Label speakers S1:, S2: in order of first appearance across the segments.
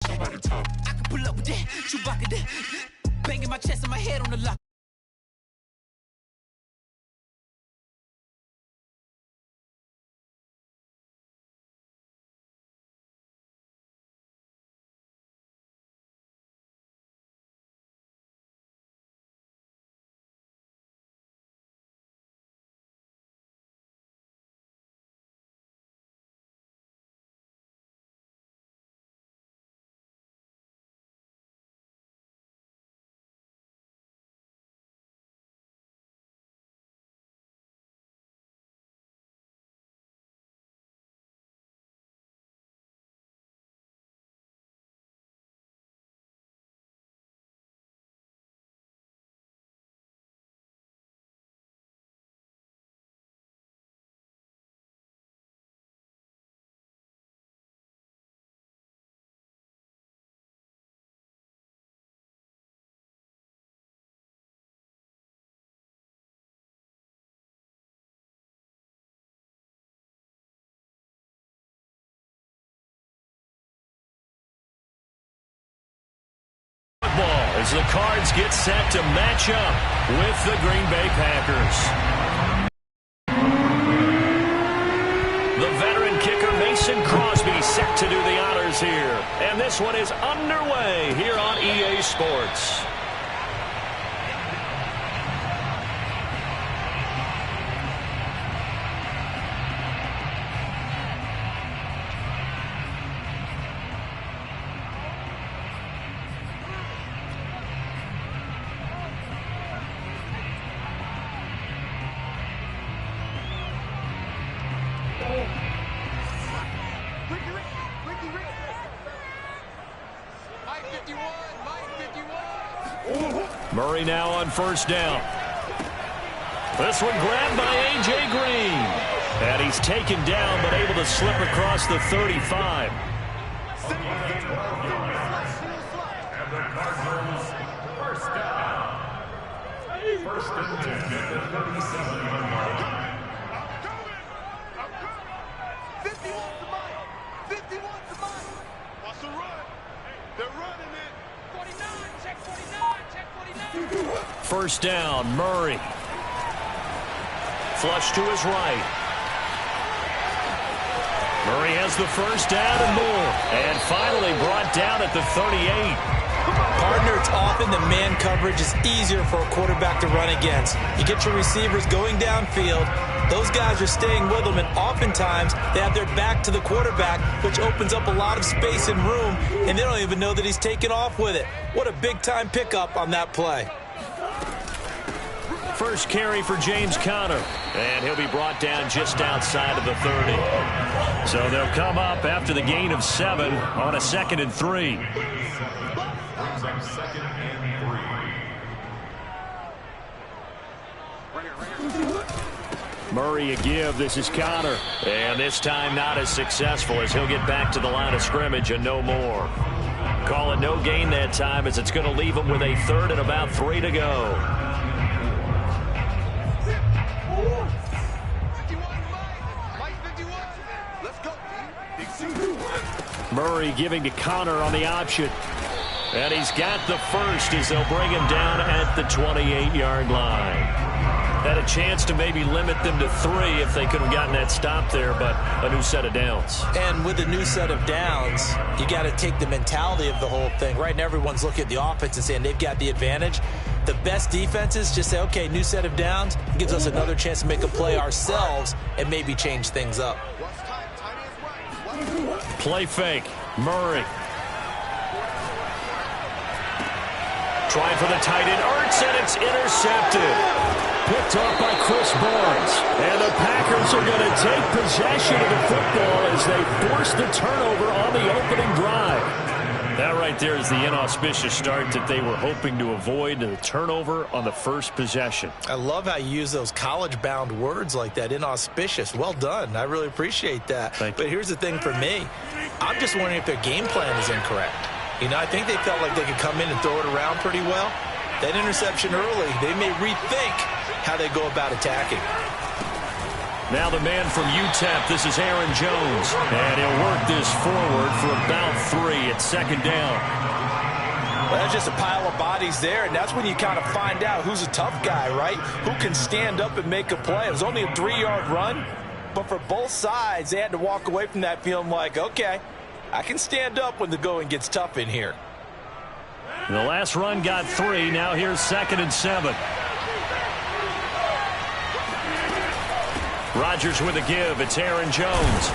S1: I can pull up with that, Chewbacca that, banging my chest and my head on the lock.
S2: As the Cards get set to match up with the Green Bay Packers. The veteran kicker Mason Crosby set to do the honors here. And this one is underway here on EA Sports. Murray now on first down. This one grabbed by A.J. Green. And he's taken down but able to slip across the 35.
S3: First and 10 at the 37-yard line.
S4: 51's the mic. 51's the mic. What's the run? They're running it.
S1: 49, check 49, check 49.
S2: First down, Murray. Flush to his right. Murray has the first down and more. And finally brought down at the 38.
S5: Partner, it's often the man coverage is easier for a quarterback to run against. You get your receivers going downfield. Those guys are staying with them, and oftentimes they have their back to the quarterback, which opens up a lot of space and room, and they don't even know that he's taken off with it. What a big-time pickup on that play.
S2: First carry for James Conner, and he'll be brought down just outside of the 30. So they'll come up after the gain of 7 on a 2nd and 3.
S3: Brings up 2nd and 3.
S2: Murray a give. This is Conner. And this time not as successful as he'll get back to the line of scrimmage and no more. Call it no gain that time as it's going to leave him with a 3rd and about 3 to go. Murray giving to Conner on the option. And he's got the first as they'll bring him down at the 28-yard line. Had a chance to maybe limit them to 3 if they could have gotten that stop there, but a new set of downs.
S5: And with a new set of downs, you got to take the mentality of the whole thing. Right now, everyone's looking at the offense and saying they've got the advantage. The best defenses just say, okay, new set of downs, gives us another chance to make a play ourselves and maybe change things up.
S2: Play fake. Murray. Trying for the tight end. Ertz, and it's intercepted. Picked off by Chris Barnes. And the Packers are going to take possession of the football as they force the turnover on the opening drive. That right there is the inauspicious start that they were hoping to avoid, the turnover on the first possession.
S5: I love how you use those college-bound words like that, inauspicious. Well done. I really appreciate that. But here's the thing for me. I'm just wondering if their game plan is incorrect. You know, I think they felt like they could come in and throw it around pretty well. That interception early, they may rethink how they go about attacking.
S2: Now the man from UTEP, this is Aaron Jones. And he'll work this forward for about 3 at second down.
S5: Well, that's just a pile of bodies there, and that's when you kind of find out who's a tough guy, right? Who can stand up and make a play. It was only a 3-yard run, but for both sides, they had to walk away from that feeling like, okay, I can stand up when the going gets tough in here.
S2: The last run got 3. Now here's 2nd and 7. Rodgers with a give. It's Aaron Jones.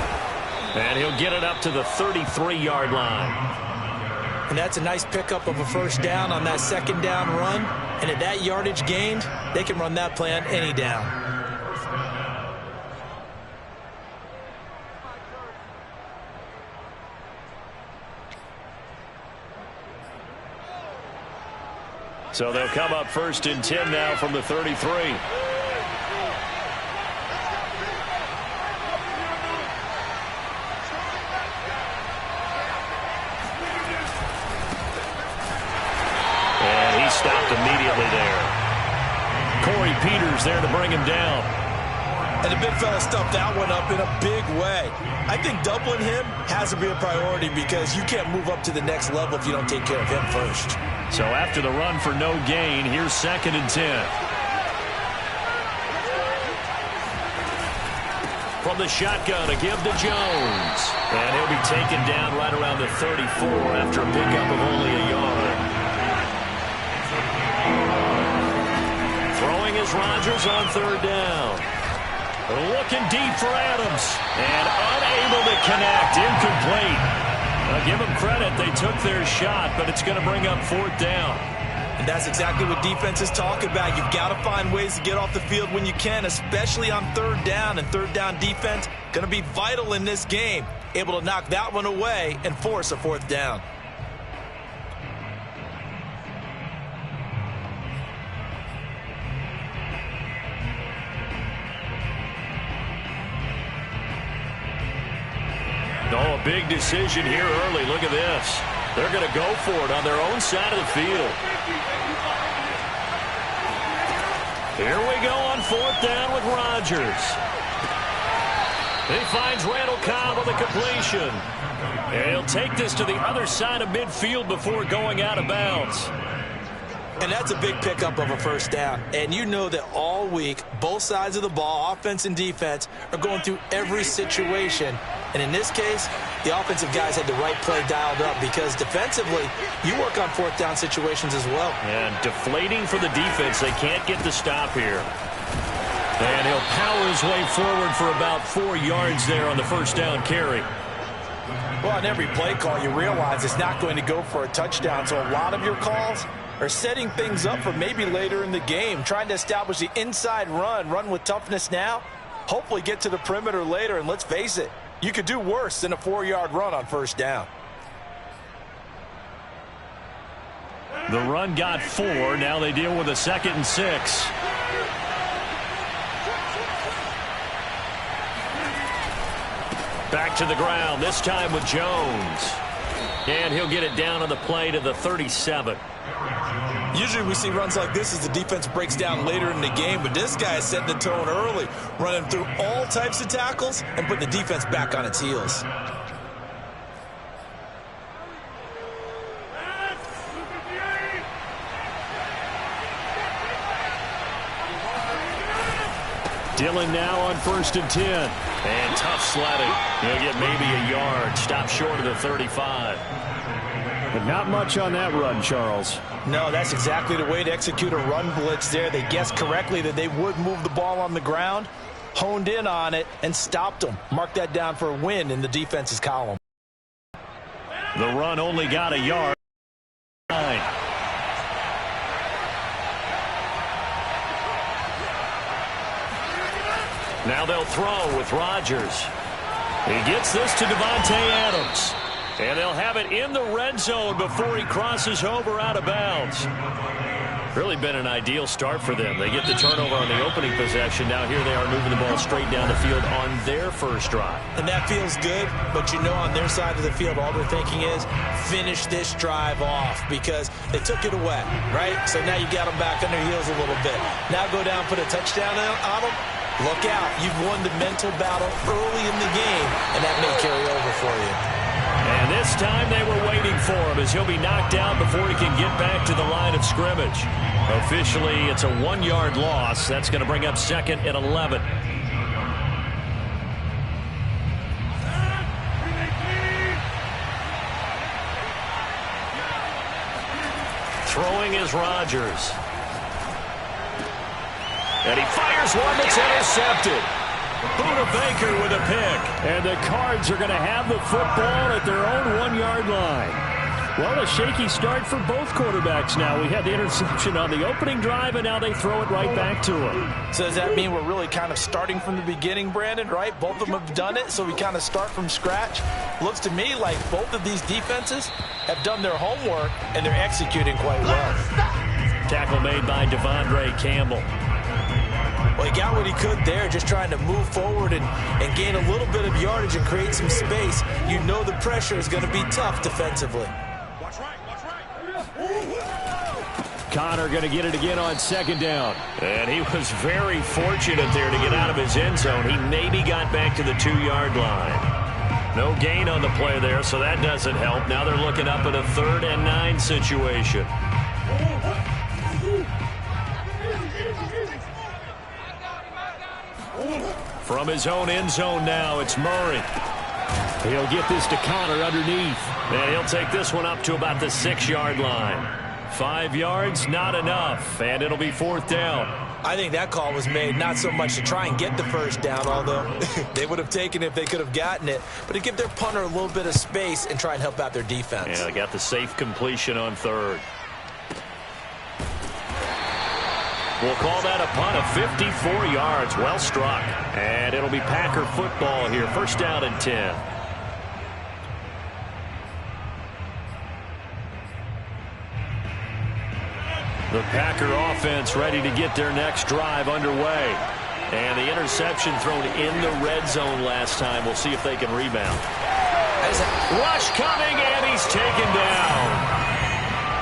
S2: And he'll get it up to the 33-yard line.
S5: And that's a nice pickup of a first down on that second down run. And at that yardage gained, they can run that play on any down.
S2: So they'll come up 1st and 10 now from the 33. Stopped immediately there. Corey Peters there to bring him down.
S5: And the big fella stuffed that one up in a big way. I think doubling him has to be a priority because you can't move up to the next level if you don't take care of him first.
S2: So after the run for no gain, here's 2nd and 10. From the shotgun, a give to Jones. And he'll be taken down right around the 34 after a pickup of only a yard. Throwing is Rodgers on 3rd down. Looking deep for Adams. And unable to connect. Incomplete. I'll give them credit. They took their shot, but it's going to bring up 4th down.
S5: And that's exactly what defense is talking about. You've got to find ways to get off the field when you can, especially on 3rd down. And 3rd down defense going to be vital in this game. Able to knock that one away and force a 4th down.
S2: Oh, a big decision here early. Look at this. They're going to go for it on their own side of the field. Here we go on 4th down with Rodgers. He finds Randall Cobb on the completion. And he'll take this to the other side of midfield before going out of bounds.
S5: And that's a big pickup of a first down. And you know that all week, both sides of the ball, offense and defense, are going through every situation. And in this case, the offensive guys had the right play dialed up because defensively, you work on 4th down situations as well.
S2: And deflating for the defense. They can't get the stop here. And he'll power his way forward for about 4 yards there on the first down carry.
S5: Well, on every play call, you realize it's not going to go for a touchdown. So a lot of your calls are setting things up for maybe later in the game, trying to establish the inside run with toughness now, hopefully get to the perimeter later. And let's face it, you could do worse than a 4-yard run on first down.
S2: The run got 4. Now they deal with a 2nd and 6. Back to the ground, this time with Jones. And he'll get it down on the play to the 37.
S5: Usually we see runs like this as the defense breaks down later in the game, but this guy is setting the tone early, running through all types of tackles and putting the defense back on its heels.
S2: Dillon now on 1st and 10. And tough sledding. He'll get maybe a yard. Stop short of the 35. But not much on that run, Charles.
S5: No, that's exactly the way to execute a run blitz there. They guessed correctly that they would move the ball on the ground, honed in on it, and stopped them. Mark that down for a win in the defense's column.
S2: The run only got a yard. Now they'll throw with Rodgers. He gets this to Davante Adams. And they'll have it in the red zone before he crosses over out of bounds. Really been an ideal start for them. They get the turnover on the opening possession. Now here they are moving the ball straight down the field on their first drive.
S5: And that feels good, but you know on their side of the field all they're thinking is finish this drive off because they took it away, right? So now you got them back on their heels a little bit. Now go down, put a touchdown on them, Look out. You've won the mental battle early in the game, and that may carry over for you.
S2: And this time they were waiting for him as he'll be knocked down before he can get back to the line of scrimmage. Officially, it's a 1-yard loss. That's going to bring up 2nd and 11. Throwing is Rodgers. And he fires one that's intercepted. Buda Baker with a pick. And the Cards are going to have the football at their own 1-yard line. Well, a shaky start for both quarterbacks now. We had the interception on the opening drive, and now they throw it right back to him.
S5: So does that mean we're really kind of starting from the beginning, Brandon, right? Both of them have done it, so we kind of start from scratch. Looks to me like both of these defenses have done their homework, and they're executing quite well.
S2: Tackle made by Devondre Campbell.
S5: Well, he got what he could there, just trying to move forward and gain a little bit of yardage and create some space. You know the pressure is going to be tough defensively.
S2: Connor going to get it again on 2nd down. And he was very fortunate there to get out of his end zone. He maybe got back to the 2-yard line. No gain on the play there, so that doesn't help. Now they're looking up at a 3rd and 9 situation. From his own end zone now, it's Murray. He'll get this to Connor underneath. And he'll take this one up to about the 6-yard line. 5 yards, not enough, and it'll be 4th down.
S5: I think that call was made not so much to try and get the 1st down, although they would have taken it if they could have gotten it, but to give their punter a little bit of space and try and help out their defense.
S2: Yeah, they got the safe completion on 3rd. We'll call that a punt of 54 yards. Well struck. And it'll be Packer football here. 1st down and 10. The Packer offense ready to get their next drive underway. And the interception thrown in the red zone last time. We'll see if they can rebound. Rush coming, and he's taken down.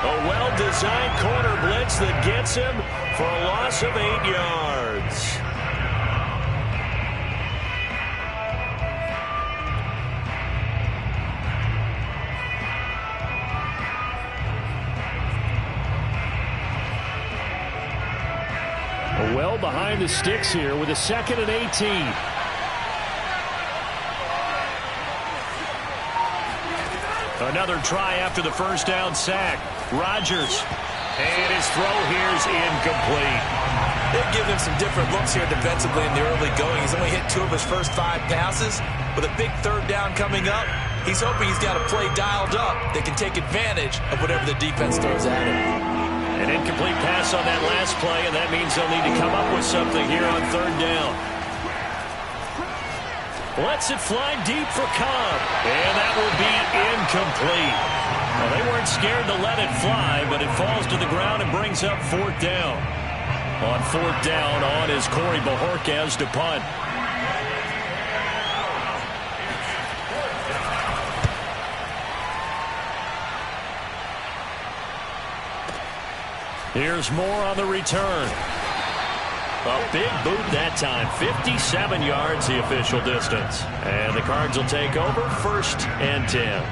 S2: A well-designed corner blitz that gets him for a loss of 8 yards. Well behind the sticks here with a 2nd and 18. Another try after the 1st down sack. Rodgers. And his throw here is incomplete.
S5: They've given him some different looks here defensively in the early going. He's only hit 2 of his first 5 passes. With a big 3rd down coming up, he's hoping he's got a play dialed up that can take advantage of whatever the defense throws at him.
S2: An incomplete pass on that last play, and that means they'll need to come up with something here on 3rd down. Lets it fly deep for Cobb, and that will be incomplete. Well, they weren't scared to let it fly, but it falls to the ground and brings up 4th down. On 4th down, on is Corey Bojorquez to punt. Here's Moore on the return. A big boot that time. 57 yards the official distance. And the Cards will take over 1st and 10.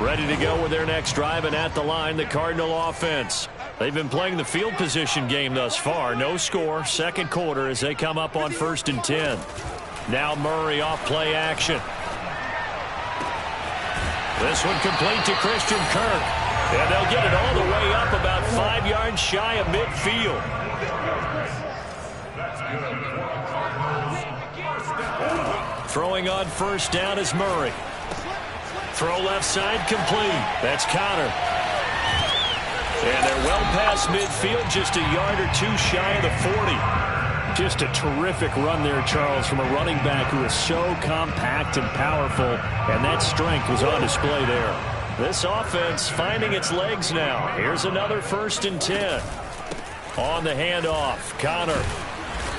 S2: Ready to go with their next drive, and at the line, the Cardinal offense. They've been playing the field position game thus far. No score, 2nd quarter as they come up on 1st and 10. Now Murray off play action. This one complete to Christian Kirk. And they'll get it all the way up about 5 yards shy of midfield. Throwing on 1st down is Murray. Throw left side complete. That's Connor. And they're well past midfield, just a yard or 2 shy of the 40. Just a terrific run there, Charles, from a running back who is so compact and powerful, and that strength was on display there. This offense finding its legs now. Here's another 1st and 10. On the handoff, Connor.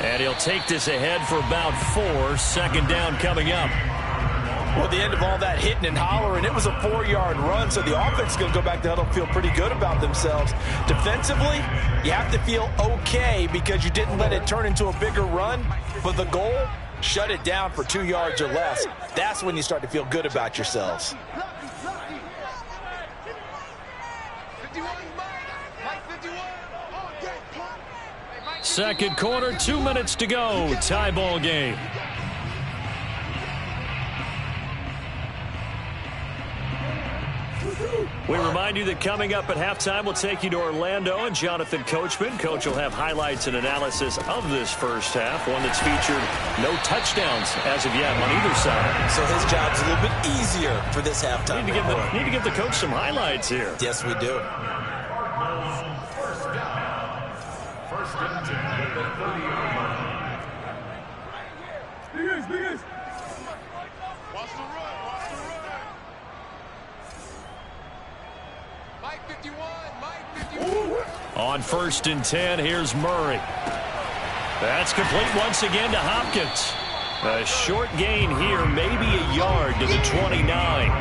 S2: And he'll take this ahead for about 4. 2nd down coming up.
S5: Well, at the end of all that hitting and hollering, it was a 4-yard run, so the offense is going to go back to huddle, feel pretty good about themselves. Defensively, you have to feel okay because you didn't let it turn into a bigger run, but the goal, shut it down for 2 yards or less. That's when you start to feel good about yourselves.
S2: Second quarter, 2 minutes to go. Tie ball game. We remind you that coming up at halftime, we'll take you to Orlando and Jonathan Coachman. Coach will have highlights and analysis of this first half, one that's featured no touchdowns as of yet on either side.
S5: So his job's a little bit easier for this halftime.
S2: Need to give the coach some highlights here.
S5: Yes, we do.
S3: First and 10 at the 30-yard line.
S4: Watch the run. Watch the run. Mike 51. Mike 51.
S2: On first and 10, here's Murray. That's complete once again to Hopkins. A short gain here, maybe a yard to the 29.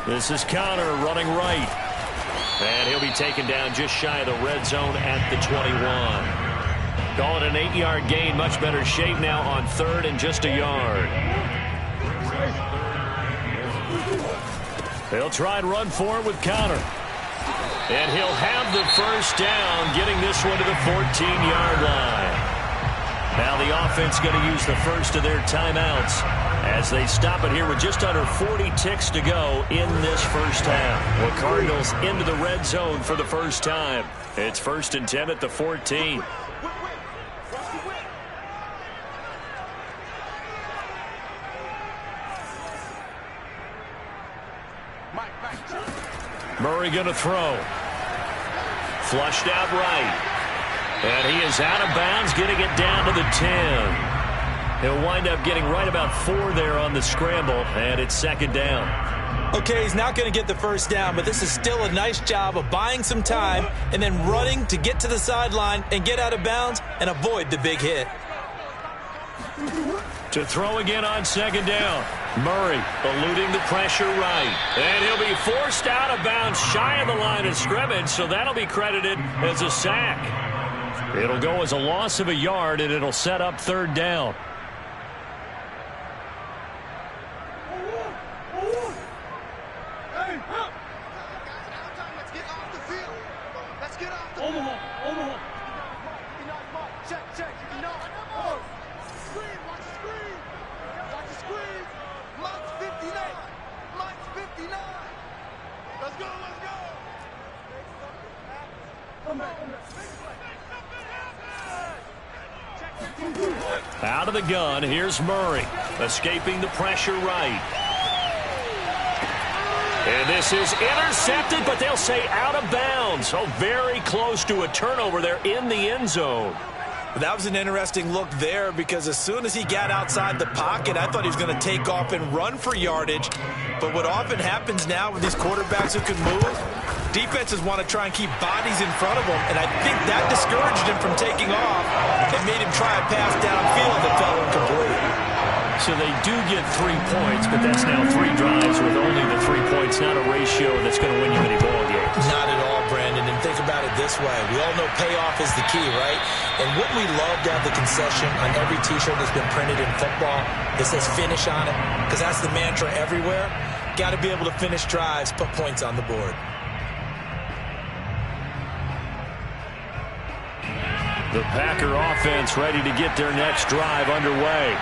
S2: This is Connor running right. And he'll be taken down just shy of the red zone at the 21. Call it an 8-yard gain. Much better shape now on third and just a yard. They'll try and run for it with Connor. And he'll have the first down, getting this one to the 14-yard line. Now the offense going to use the first of their timeouts as they stop it here with just under 40 ticks to go in this first half. The Cardinals into the red zone for the first time. It's first and 10 at the 14. Murray going to throw. Flushed out right. And he is out of bounds, getting it down to the 10. He'll wind up getting right about 4 there on the scramble, and it's second down.
S5: Okay, he's not going to get the first down, but this is still a nice job of buying some time and then running to get to the sideline and get out of bounds and avoid the big hit.
S2: To throw again on second down. Murray eluding the pressure right. And he'll be forced out of bounds shy of the line of scrimmage, so that'll be credited as a sack. It'll go as a loss of a yard, and it'll set up third down. Out of the gun, here's Murray, escaping the pressure right. And this is intercepted, but they'll say out of bounds. So very close to a turnover there in the end zone.
S5: That was an interesting look there because as soon as he got outside the pocket, I thought he was going to take off and run for yardage. But what often happens now with these quarterbacks who can move, defenses want to try and keep bodies in front of them, and I think that discouraged him from taking off and made him try a pass downfield that fell incomplete.
S2: So they do get 3 points, but that's now 3 drives with only the 3 points, not a ratio that's going to win you any ball games.
S5: Not at all, Brandon, and think about it this way. We all know payoff is the key, right? And wouldn't we love to have the concession on every T-shirt that's been printed in football that says finish on it? Because that's the mantra everywhere. Got to be able to finish drives, put points on the board.
S2: The Packer offense ready to get their next drive underway.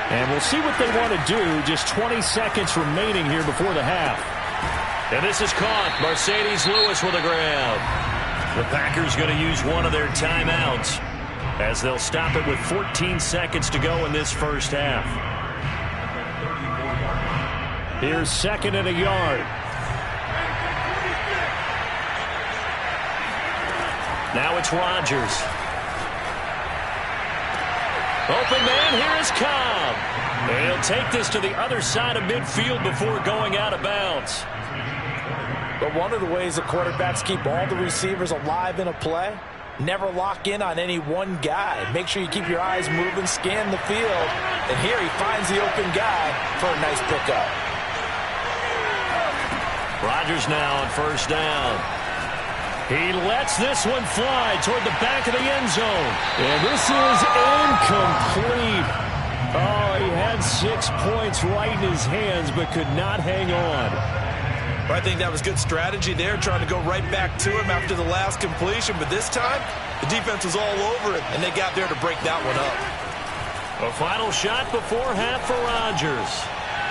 S2: And we'll see what they want to do. Just 20 seconds remaining here before the half. And this is caught. Mercedes Lewis with a grab. The Packers going to use one of their timeouts as they'll stop it with 14 seconds to go in this first half. Here's second and a yard. Now it's Rodgers. Open man, here is Cobb. And he'll take this to the other side of midfield before going out of bounds.
S5: But one of the ways that quarterbacks keep all the receivers alive in a play, never lock in on any one guy. Make sure you keep your eyes moving, scan the field. And here he finds the open guy for a nice pickup.
S2: Rodgers now on first down. He lets this one fly toward the back of the end zone. And this is incomplete. Oh, he had 6 points right in his hands but could not hang on.
S5: I think that was good strategy there, trying to go right back to him after the last completion. But this time, the defense was all over it, and they got there to break that one up.
S2: A final shot before half for Rodgers.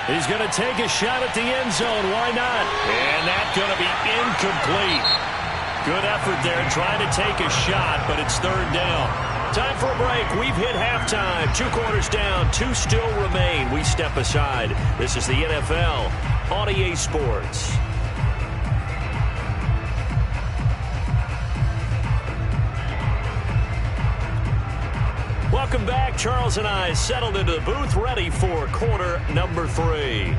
S2: He's going to take a shot at the end zone. Why not? And that's going to be incomplete. Good effort there trying to take a shot, but it's third down. Time for a break. We've hit halftime. 2 quarters down. 2 still remain. We step aside. This is the NFL on EA Sports. Welcome back. Charles and I settled into the booth, ready for quarter number 3.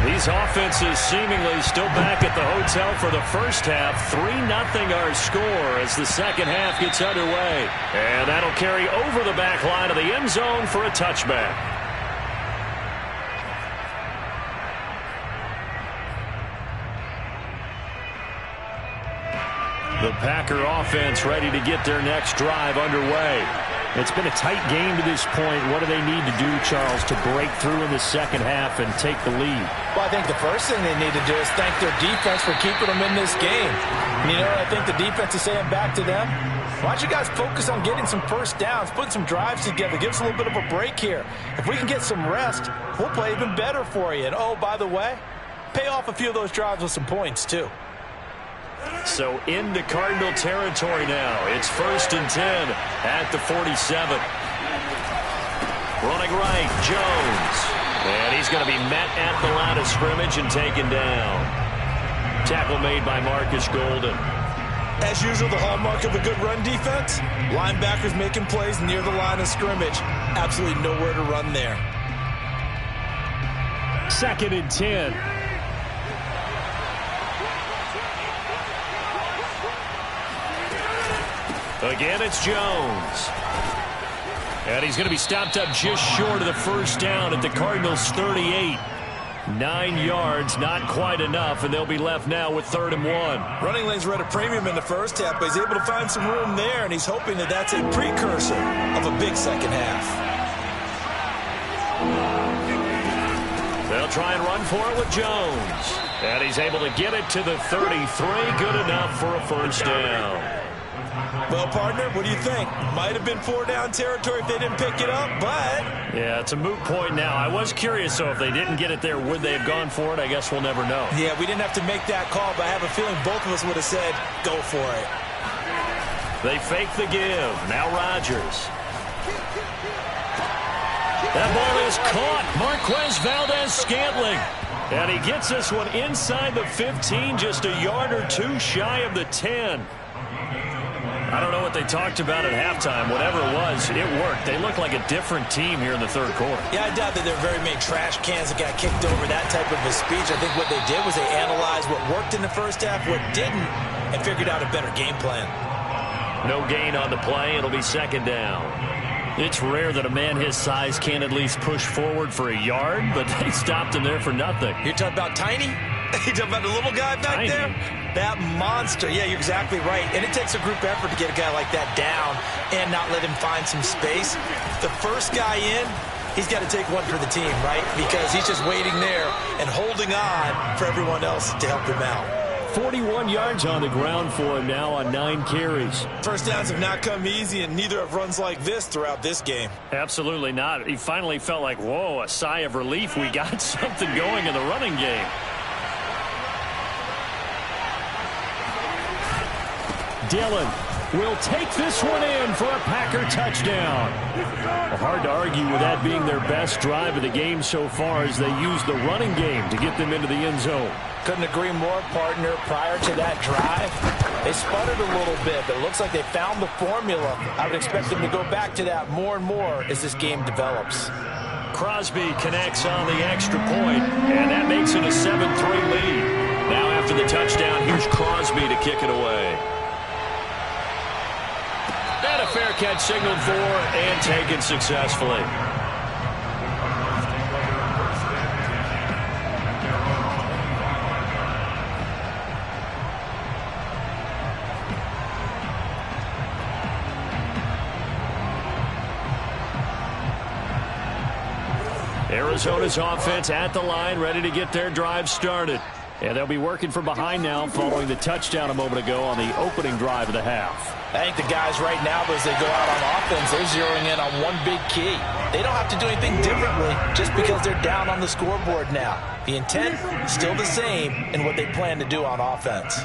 S2: These offenses seemingly still back at the hotel for the first half. 3-0 our score as the second half gets underway. And that'll carry over the back line of the end zone for a touchback. The Packer offense ready to get their next drive underway. It's been a tight game to this point. What do they need to do, Charles, to break through in the second half and take the lead?
S5: Well, I think the first thing they need to do is thank their defense for keeping them in this game. And you know what I think the defense is saying back to them? Why don't you guys focus on getting some first downs, putting some drives together, give us a little bit of a break here. If we can get some rest, we'll play even better for you. And, oh, by the way, pay off a few of those drives with some points, too.
S2: So into Cardinal territory now. It's 1st and 10 at the 47. Running right, Jones. And he's going to be met at the line of scrimmage and taken down. Tackle made by Marcus Golden.
S5: As usual, the hallmark of a good run defense, linebackers making plays near the line of scrimmage. Absolutely nowhere to run there.
S2: 2nd and 10. Again, it's Jones. And he's going to be stopped up just short of the first down at the Cardinals' 38. 9 yards, not quite enough, and they'll be left now with 3rd and 1.
S5: Running lanes were at a premium in the first half, but he's able to find some room there, and he's hoping that that's a precursor of a big second half.
S2: They'll try and run for it with Jones. And he's able to get it to the 33. Good enough for a first down.
S5: Well, partner, what do you think? Might have been 4-down territory if they didn't pick it up, but...
S2: Yeah, it's a moot point now. I was curious, so if they didn't get it there, would they have gone for it? I guess we'll never know.
S5: Yeah, we didn't have to make that call, but I have a feeling both of us would have said, go for it.
S2: They fake the give. Now Rodgers. That ball is caught. Marquez Valdez-Scantling. And he gets this one inside the 15, just a yard or 2 shy of the 10. I don't know what they talked about at halftime. Whatever it was, it worked. They look like a different team here in the third quarter.
S5: Yeah, I doubt that there are very many trash cans that got kicked over, that type of a speech. I think what they did was they analyzed what worked in the first half, what didn't, and figured out a better game plan.
S2: No gain on the play. It'll be 2nd down. It's rare that a man his size can't at least push forward for a yard, but they stopped him there for nothing.
S5: You're talking about Tiny? You're talking about the little guy back
S2: Tiny.
S5: there? That monster. Yeah, you're exactly right. And it takes a group effort to get a guy like that down and not let him find some space. The first guy in, he's got to take one for the team, right? Because he's just waiting there and holding on for everyone else to help him out.
S2: 41 yards on the ground for him now on 9 carries.
S5: First downs have not come easy, and neither have runs like this throughout this game.
S2: Absolutely not. He finally felt like, whoa, a sigh of relief. We got something going in the running game. Dillon will take this one in for a Packer touchdown. Well, hard to argue with that being their best drive of the game so far as they use the running game to get them into the end zone.
S5: Couldn't agree more, partner. Prior to that drive, they sputtered a little bit, but it looks like they found the formula. I would expect them to go back to that more and more as this game develops.
S2: Crosby connects on the extra point, and that makes it a 7-3 lead. Now after the touchdown, here's Crosby to kick it away. And a fair catch signaled for and taken successfully. Arizona's offense at the line, ready to get their drive started. And they'll be working from behind now following the touchdown a moment ago on the opening drive of the half.
S5: I think the guys right now, as they go out on offense, they're zeroing in on one big key. They don't have to do anything differently just because they're down on the scoreboard now. The intent, still the same in what they plan to do on offense.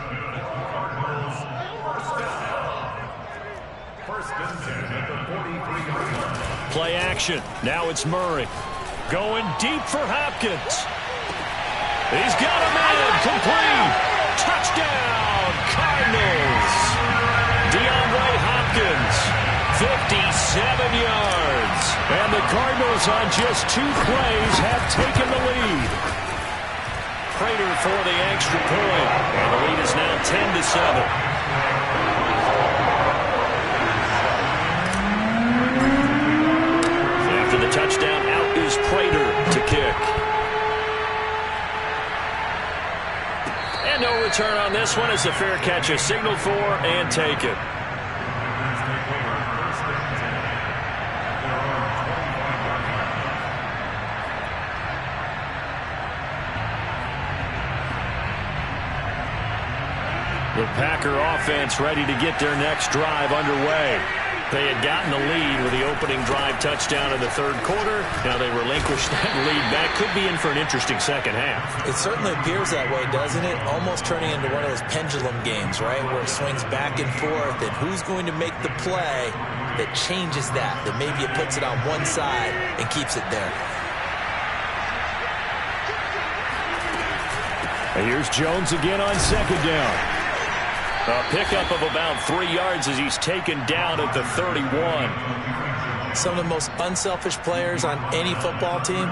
S2: Play action. Now it's Murray. Going deep for Hopkins. He's got a man. Complete. Touchdown, Cardinals. DeAndre Hopkins, 57 yards. And the Cardinals on just 2 plays have taken the lead. Prater for the extra point. And the lead is now 10-7. After the touchdown, out is Prater to kick. And no return on this one as the fair catch is signaled for and taken. The Packer offense ready to get their next drive underway. They had gotten the lead with the opening drive touchdown in the third quarter. Now they relinquished that lead back. Could be in for an interesting second half.
S5: It certainly appears that way, doesn't it? Almost turning into one of those pendulum games, right, where it swings back and forth. And who's going to make the play that changes that maybe it puts it on one side and keeps it there?
S2: And here's Jones again on second down. A pickup of about 3 yards as he's taken down at the 31.
S5: Some of the most unselfish players on any football team,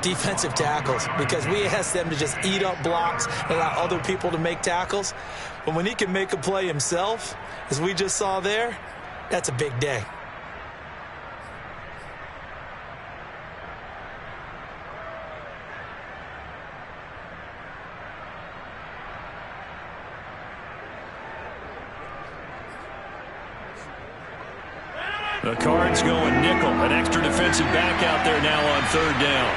S5: defensive tackles, because we ask them to just eat up blocks and allow other people to make tackles. But when he can make a play himself, as we just saw there, that's a big day.
S2: The Cards going nickel. An extra defensive back out there now on third down.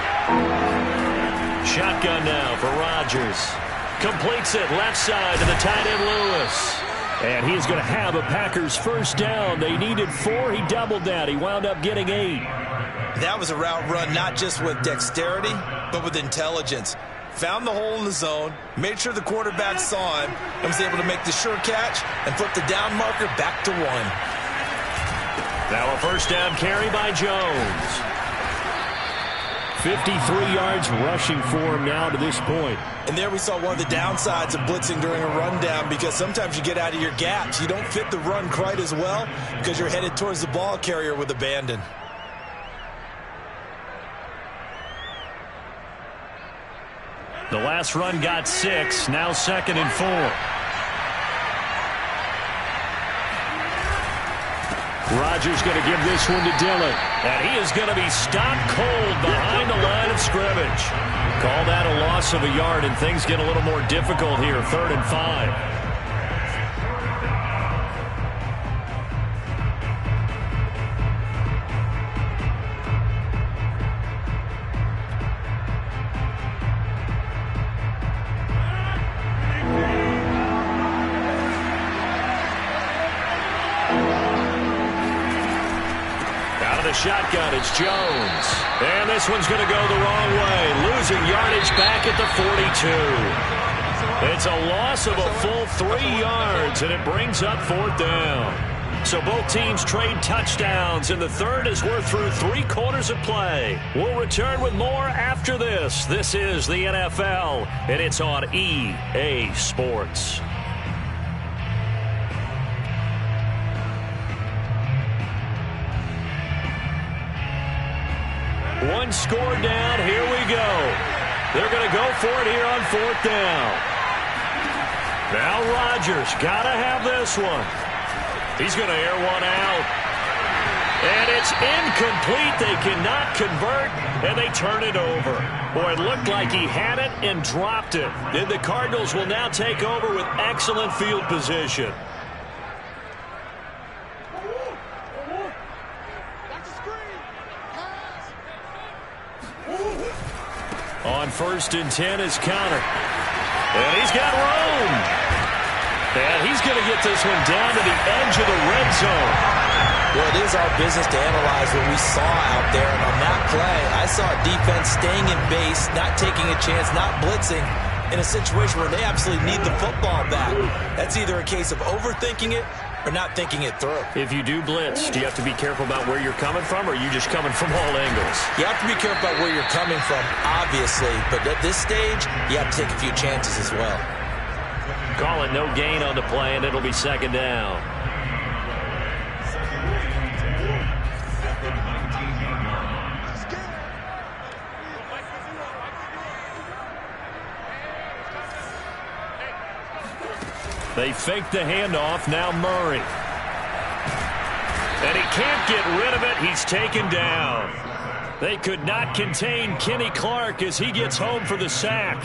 S2: Shotgun now for Rodgers. Completes it left side to the tight end Lewis. And he's going to have a Packers first down. They needed 4. He doubled that. He wound up getting 8.
S5: That was a route run not just with dexterity, but with intelligence. Found the hole in the zone, made sure the quarterback saw him, and was able to make the sure catch and flip the down marker back to 1.
S2: Now a first down carry by Jones. 53 yards rushing for him now to this point.
S5: And there we saw one of the downsides of blitzing during a rundown, because sometimes you get out of your gaps. You don't fit the run quite as well because you're headed towards the ball carrier with abandon.
S2: The last run got 6. Now 2nd and 4. Rodgers going to give this one to Dillon. And he is going to be stopped cold behind the line of scrimmage. Call that a loss of a yard, and things get a little more difficult here. 3rd and 5. Shotgun, it's Jones. And this one's going to go the wrong way. Losing yardage back at the 42. It's a loss of a full 3 yards, and it brings up 4th down. So both teams trade touchdowns in the third as we're through 3 quarters of play. We'll return with more after this. This is the NFL, and it's on EA Sports. One score down. Here we go. They're going to go for it here on 4th down. Now Rodgers got to have this one. He's going to air one out. And it's incomplete. They cannot convert, and they turn it over. Boy, it looked like he had it and dropped it. And the Cardinals will now take over with excellent field position. On 1st and 10 is Connor. And he's got room. And he's going to get this one down to the edge of the red zone.
S5: Well, it is our business to analyze what we saw out there. And on that play, I saw a defense staying in base, not taking a chance, not blitzing, in a situation where they absolutely need the football back. That's either a case of overthinking it or not thinking it through.
S2: If you do blitz, do you have to be careful about where you're coming from, or are you just coming from all angles?
S5: You have to be careful about where you're coming from, obviously. But at this stage, you have to take a few chances as well.
S2: Call it no gain on the play, and it'll be 2nd down. They fake the handoff. Now Murray. And he can't get rid of it. He's taken down. They could not contain Kenny Clark as he gets home for the sack.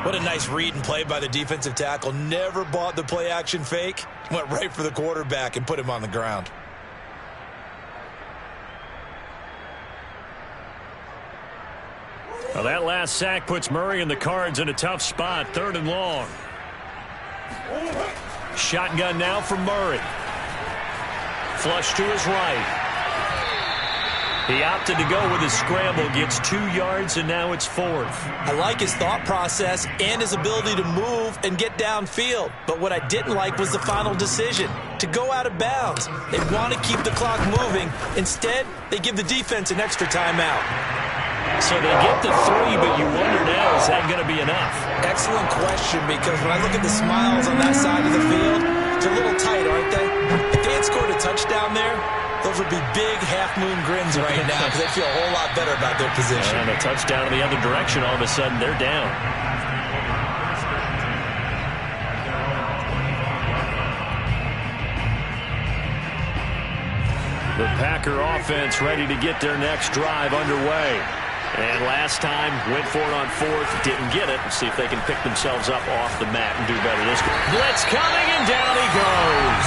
S5: What a nice read and play by the defensive tackle. Never bought the play-action fake. Went right for the quarterback and put him on the ground.
S2: Well, that last sack puts Murray and the Cards in a tough spot. 3rd and long. Shotgun now from Murray. Flush to his right. He opted to go with his scramble, gets 2 yards, and now it's 4th.
S5: I like his thought process and his ability to move and get downfield. But what I didn't like was the final decision, to go out of bounds. They want to keep the clock moving. Instead, they give the defense an extra timeout.
S2: So they get the 3, but you wonder now, is that going to be enough?
S5: Excellent question, because when I look at the smiles on that side of the field, they're a little tight, aren't they? If they had scored a touchdown there, those would be big half-moon grins right now because they feel a whole lot better about their position.
S2: And a touchdown in the other direction, all of a sudden they're down. The Packer offense ready to get their next drive underway. And last time, went for it on 4th, didn't get it. See if they can pick themselves up off the mat and do better this time. Blitz coming, and down he goes.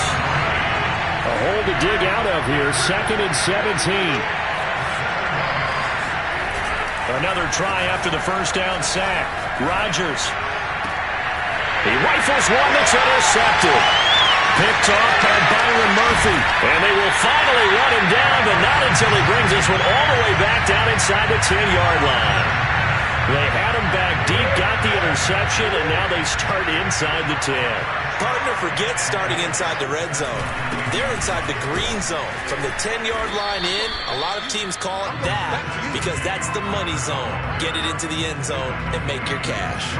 S2: A hole to dig out of here, 2nd and 17. Another try after the first down sack. Rodgers. He rifles one that's intercepted. Picked off by Byron Murphy. And they will finally run him down, but not until he brings this one all the way back down inside the 10-yard line. They had him back deep, got the interception, and now they start inside the 10.
S5: Partner forgets starting inside the red zone. They're inside the green zone. From the 10-yard line in, a lot of teams call it that because that's the money zone. Get it into the end zone and make your cash.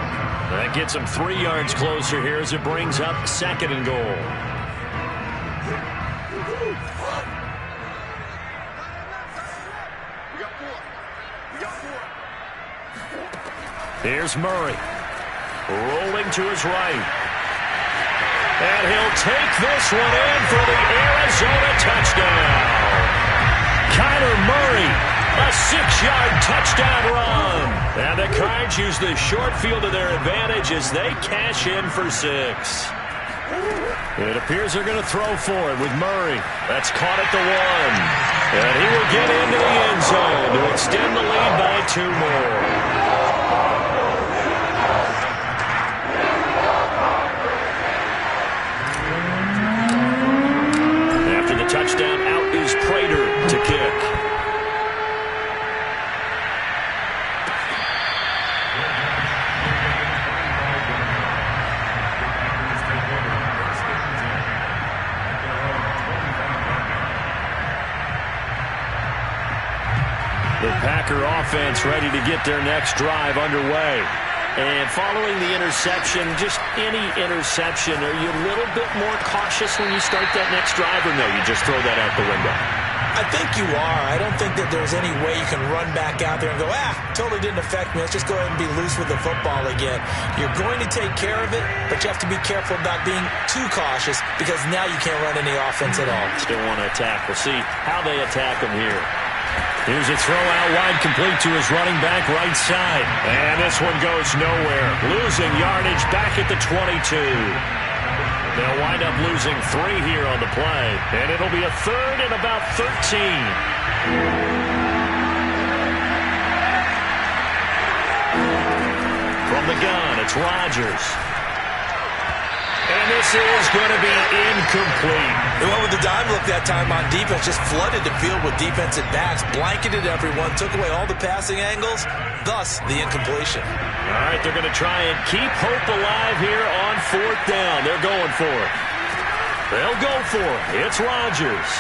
S2: That gets them 3 yards closer here as it brings up 2nd and goal. Here's Murray. Rolling to his right. And he'll take this one in for the Arizona touchdown. Kyler Murray, a 6-yard touchdown run. And the Cards use the short field to their advantage as they cash in for 6. It appears they're going to throw for it with Murray. That's caught at the 1. And he will get into the end zone to extend the lead by 2 more. Touchdown, out is Prater to kick. The Packer offense ready to get their next drive underway. And following the interception, just any interception, are you a little bit more cautious when you start that next drive, or no, you just throw that out the window?
S5: I think you are. I don't think that there's any way you can run back out there and go, totally didn't affect me. Let's just go ahead and be loose with the football again. You're going to take care of it, but you have to be careful about being too cautious because now you can't run any offense at all.
S2: Still want to attack. We'll see how they attack him here. Here's a throw out wide, complete to his running back right side. And this one goes nowhere. Losing yardage back at the 22. They'll wind up losing 3 here on the play. And it'll be a 3rd and about 13. From the gun, it's Rodgers. And this is going to be incomplete.
S5: They went with the dime look that time on defense, just flooded the field with defensive backs, blanketed everyone, took away all the passing angles, thus the incompletion.
S2: All right, they're going to try and keep hope alive here on 4th down. They're going for it. They'll go for it. It's Rodgers.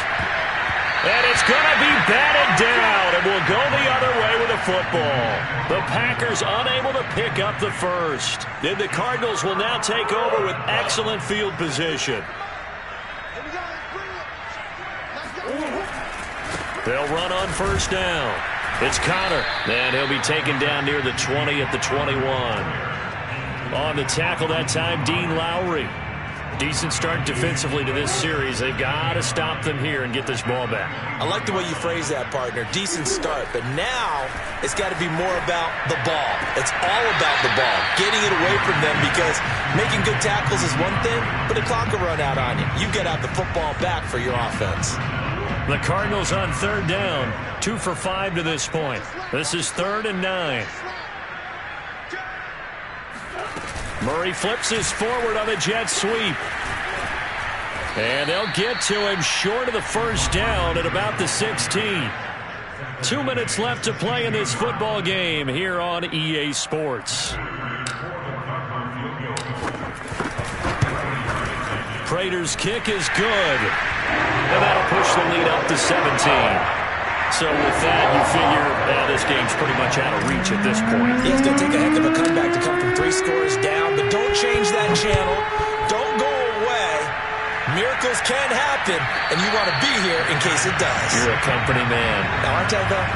S2: And it's going to be batted down, and we'll go the other way with the football. The Packers unable to pick up the first. Then the Cardinals will now take over with excellent field position. They'll run on 1st down. It's Connor, and he'll be taken down near the 20 at the 21. On the tackle that time, Dean Lowry. Decent start defensively to this series. They've got to stop them here and get this ball back.
S5: I like the way you phrase that, partner. Decent start. But now it's got to be more about the ball. It's all about the ball. Getting it away from them because making good tackles is one thing, but the clock will run out on you. You've got to have the football back for your offense.
S2: The Cardinals on 3rd down. 2 for 5 to this point. This is 3rd and 9. Murray flips his forward on a jet sweep. And they'll get to him short of the 1st down at about the 16. 2 minutes left to play in this football game here on EA Sports. Prater's kick is good. And that'll push the lead up to 17. So with that, you figure this game's pretty much out of reach at this point.
S5: Yeah, it's going to take a heck of a comeback to come from 3 scores down, but don't change that channel. Don't go away. Miracles can happen, and you want to be here in case it does.
S2: You're a company man.
S5: Now, aren't I, though?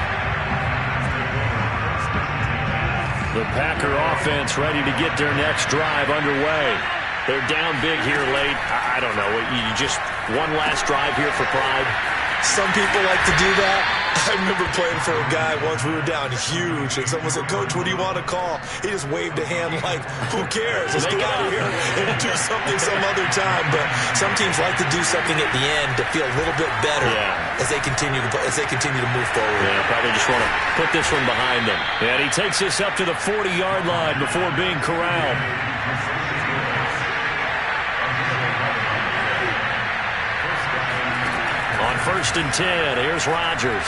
S2: The Packer offense ready to get their next drive underway. They're down big here late. I don't know. You just one last drive here for pride.
S5: Some people like to do that. I remember playing for a guy once. We were down huge, and someone said, "Coach, what do you want to call?" He just waved a hand like, "Who cares? Let's go out here and do something some other time." But some teams like to do something at the end to feel a little bit better as they continue to move forward.
S2: Yeah, probably just want to put this one behind them. And he takes this up to the 40-yard line before being corralled. On 1st and 10, here's Rodgers.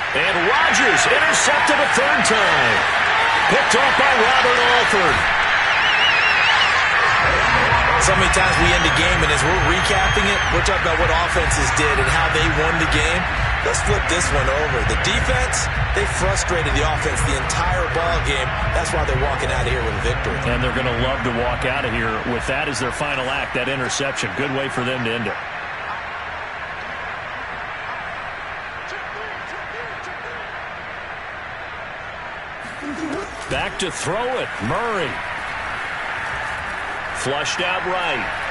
S2: And Rodgers intercepted a 3rd time. Picked off by Robert Alford.
S5: So many times we end the game, and as we're recapping it, we're talking about what offenses did and how they won the game. Let's flip this one over. The defense, they frustrated the offense the entire ball game. That's why they're walking out of here with a victory.
S2: And they're going to love to walk out of here with that as their final act, that interception. Good way for them to end it. Back to throw it. Murray. Flushed out right.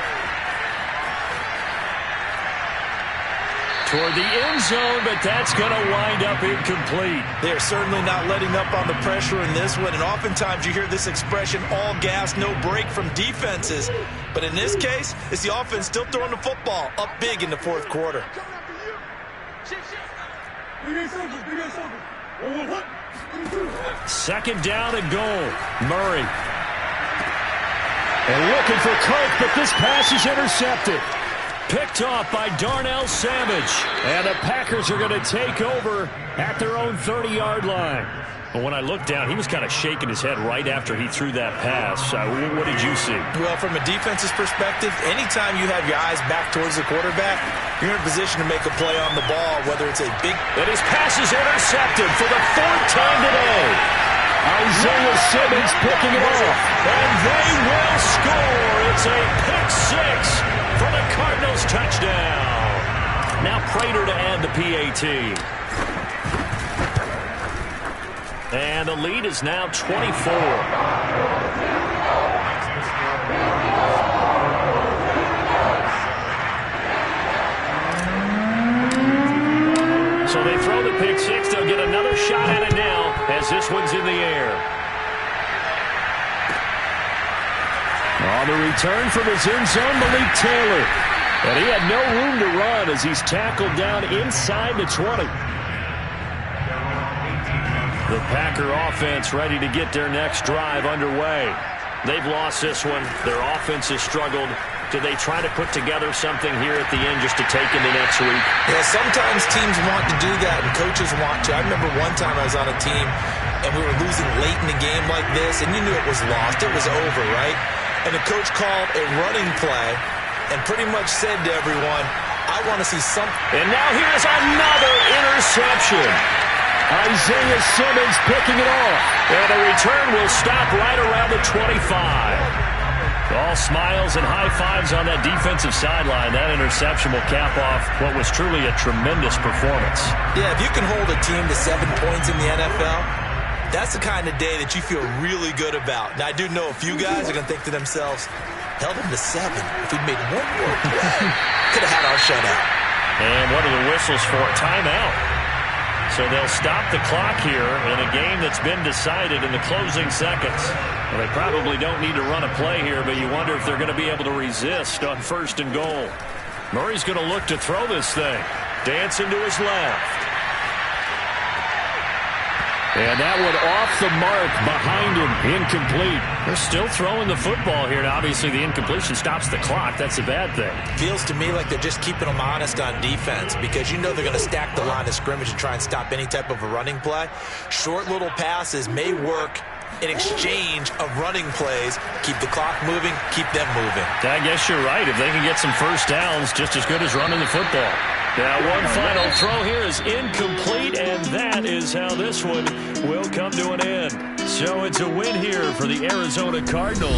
S2: Toward the end zone, but that's going to wind up incomplete.
S5: They're certainly not letting up on the pressure in this one, and oftentimes you hear this expression, all gas, no break from defenses. But in this case, it's the offense still throwing the football up big in the 4th quarter.
S2: Second down and goal. Murray. And looking for Kirk, but this pass is intercepted. Picked off by Darnell Savage. And the Packers are going to take over at their own 30-yard line. But when I looked down, he was kind of shaking his head right after he threw that pass. What did you see?
S5: Well, from a defense's perspective, anytime you have your eyes back towards the quarterback, you're in a position to make a play on the ball, whether it's a big...
S2: And his pass is intercepted for the 4th time today. Isaiah Simmons picking it off. And they will score. It's a pick 6 for the Cardinals touchdown. Now Prater to add the PAT. And the lead is now 24. So they throw the pick six. They'll get another shot at it now as this one's in the air. On the return from his end zone, Malik Taylor. And he had no room to run as he's tackled down inside the 20. The Packer offense ready to get their next drive underway. They've lost this one. Their offense has struggled. Do they try to put together something here at the end just to take into next week?
S5: Yeah, sometimes teams want to do that and coaches want to. I remember one time I was on a team and we were losing late in the game like this, and you knew it was lost. It was over, right? And the coach called a running play and pretty much said to everyone, I want to see something.
S2: And now here's another interception. Isaiah Simmons picking it off. And the return will stop right around the 25. All smiles and high fives on that defensive sideline. That interception will cap off what was truly a tremendous performance.
S5: Yeah, if you can hold a team to 7 points in the NFL, that's the kind of day that you feel really good about. Now, I do know a few guys are going to think to themselves, held them to 7. If we'd made one more play, could have had our shutout.
S2: And what are the whistles for? Timeout. So they'll stop the clock here in a game that's been decided in the closing seconds. Well, they probably don't need to run a play here, but you wonder if they're going to be able to resist on 1st and goal. Murray's going to look to throw this thing. Dancing to his left. And that one off the mark behind him. Incomplete. They're still throwing the football here. Now, obviously, the incompletion stops the clock. That's a bad thing.
S5: Feels to me like they're just keeping them honest on defense because you know they're going to stack the line of scrimmage and try and stop any type of a running play. Short little passes may work in exchange of running plays. Keep the clock moving, keep them moving.
S2: I guess you're right. If they can get some first downs, just as good as running the football. Now, one final throw here is incomplete, and that is how this one will come to an end. So it's a win here for the Arizona Cardinals.